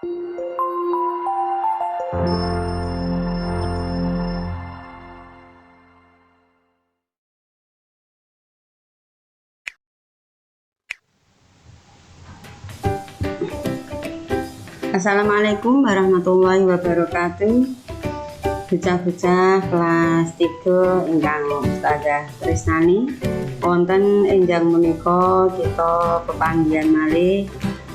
Assalamualaikum warahmatullahi wabarakatuh. Bocah-bocah kelas 3 ingkang Ustazah tresnani wonten enjang menika kita pepanggihan malih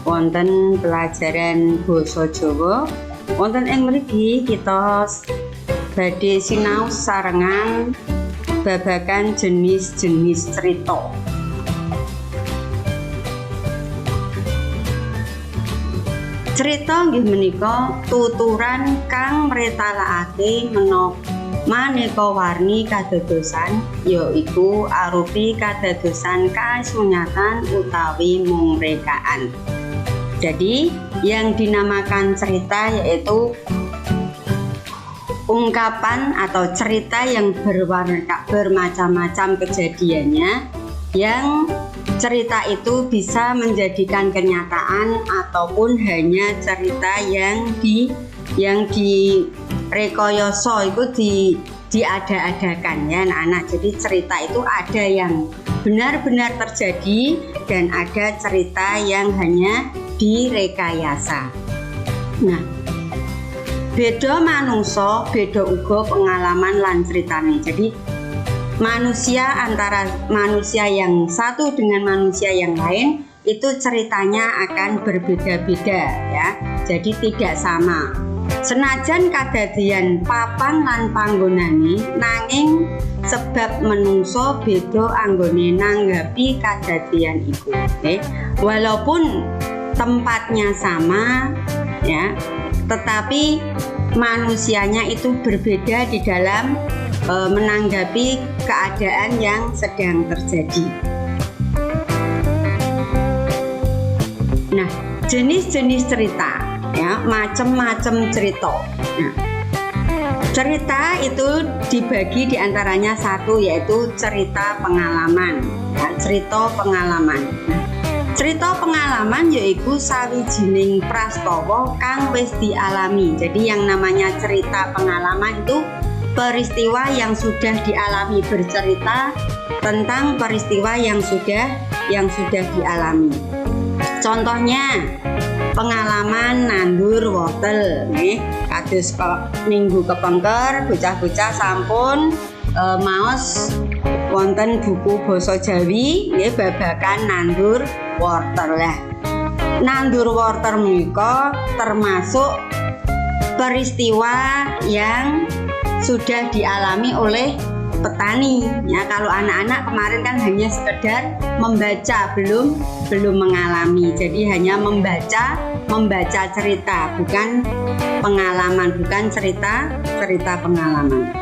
wonten pelajaran basa Jawa. Wonten ing mriki kita badhe sinau sarengan babagan jenis-jenis cerita. Cerita nggih menika tuturan kang mretalakake maneka warni kadadosan, yaiku arupi kadadosan kasunyatan utawi mungrekaan. Jadi yang dinamakan cerita yaitu ungkapan atau cerita yang bermacam-macam kejadiannya, yang cerita itu bisa menjadikan kenyataan ataupun hanya cerita yang direkayasa itu diada-adakan ya anak-anak. Jadi cerita itu ada yang benar-benar terjadi dan ada cerita yang hanya direkayasa. Nah, beda manungsa, beda uga pengalaman lan ceritane. Jadi manusia antara manusia yang satu dengan manusia yang lain itu ceritanya akan berbeda-beda ya. Jadi tidak sama. Senajan kadadian papan lan panggonane, nanging sebab menungso beda anggone nanggapi kadadian iku. Walaupun tempatnya sama ya, tetapi manusianya itu berbeda di dalam menanggapi keadaan yang sedang terjadi. Nah, jenis-jenis cerita ya, macam-macam cerita. Nah, cerita itu dibagi diantaranya satu yaitu cerita pengalaman ya, cerita pengalaman. Nah, cerita pengalaman yaitu sawijining prastawa kang wis dialami. Jadi yang namanya cerita pengalaman itu peristiwa yang sudah dialami, bercerita tentang peristiwa yang sudah dialami. Contohnya pengalaman nandur wortel nih, kados minggu kepengker bocah-bocah sampun maos wonten buku basa Jawi nggih babagan nandur wortel. Lah nandur wortel menika termasuk peristiwa yang sudah dialami oleh petani ya. Kalau anak-anak kemarin kan hanya sekedar membaca, belum mengalami. Jadi hanya membaca cerita, bukan pengalaman, bukan cerita pengalaman.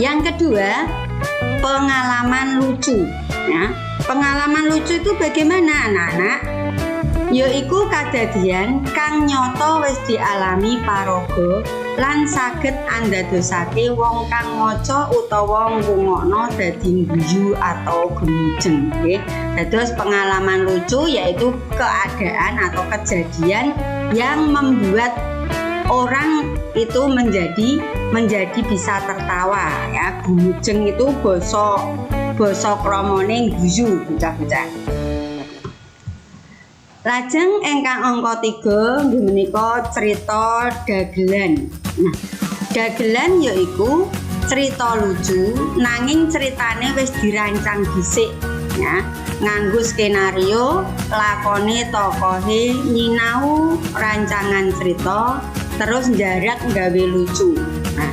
Yang kedua, pengalaman lucu ya. Pengalaman lucu itu bagaimana anak-anak? Yaiku kadadian kang nyoto wis dialami paraga lan saged andadosake wong kang maca utawa ngrungokno dadi guyu atau gemujeng nggih. Dados pengalaman lucu yaitu keadaan atau kejadian yang membuat orang itu menjadi bisa tertawa ya. Gemujeng itu basa kramane guyu bocah-bocah. Lajeng ingkang angka 3 nggih menika cerita dagelan. Nah, dagelan yaiku cerita lucu nanging ceritane wis dirancang dhisik ya, nganggo skenario, lakone tokohe, nyinau rancangan cerita, terus njarak nggawe lucu. Nah,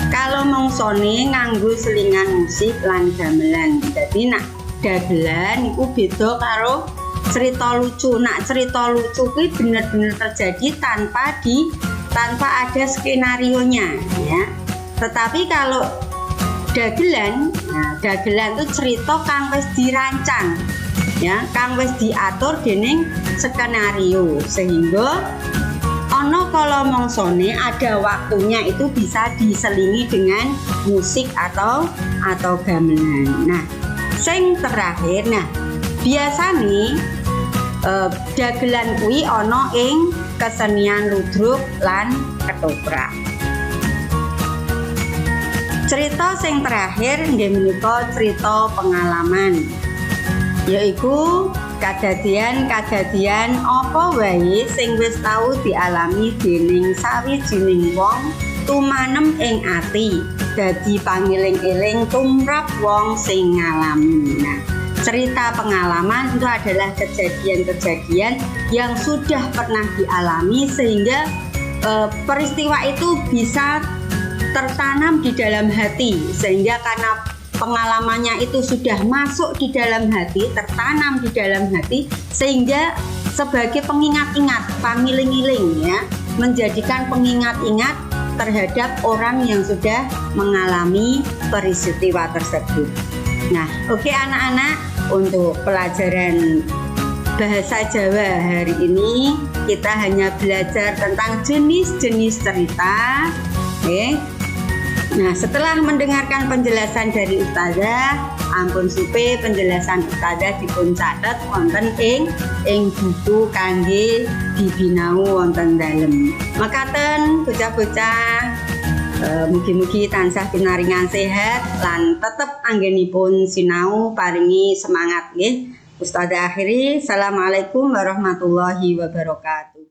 kalau mongsone nganggo selingan musik lan gamelan. Jadi nak dagelan iku beda karo cerita lucu. Nak cerita lucu kuwi bener-bener terjadi tanpa ada skenarionya ya. Tetapi kalau dagelan, nah dagelan itu cerita kang wis dirancang ya, kang wis diatur dening skenario, sehingga ono kala mongsone ada waktunya itu bisa diselingi dengan musik atau gamelan. Nah, sing terakhir, nah biasane dagelan kuwi ana ing kesenian ludruk lan ketoprak. Cerita sing terakhir nggih menika cerita pengalaman, yaiku kadadian-kadadian apa wae sing wis tau dialami dening sawijining wong tumanem ing ati dadi pangiling-iling tumrap wong sing ngalami. Nah, cerita pengalaman itu adalah kejadian-kejadian yang sudah pernah dialami sehingga peristiwa itu bisa tertanam di dalam hati, sehingga karena pengalamannya itu sudah masuk di dalam hati, tertanam di dalam hati, sehingga sebagai pengingat-ingat, pangiling-iling ya, menjadikan pengingat-ingat terhadap orang yang sudah mengalami peristiwa tersebut. Nah, oke anak-anak, untuk pelajaran bahasa Jawa hari ini kita hanya belajar tentang jenis-jenis cerita. Oke. Nah, setelah mendengarkan penjelasan dari Ustazah, ampun supe penjelasan Ustazah dipun catet wonten ing buku kangge dibinau wonten dalem. Makaten bocah-bocah, mugi-mugi tansah pinaringan sehat lan tetep anggenipun sinau paringi semangat nggih. Ustazah akhiri, assalamualaikum warahmatullahi wabarakatuh.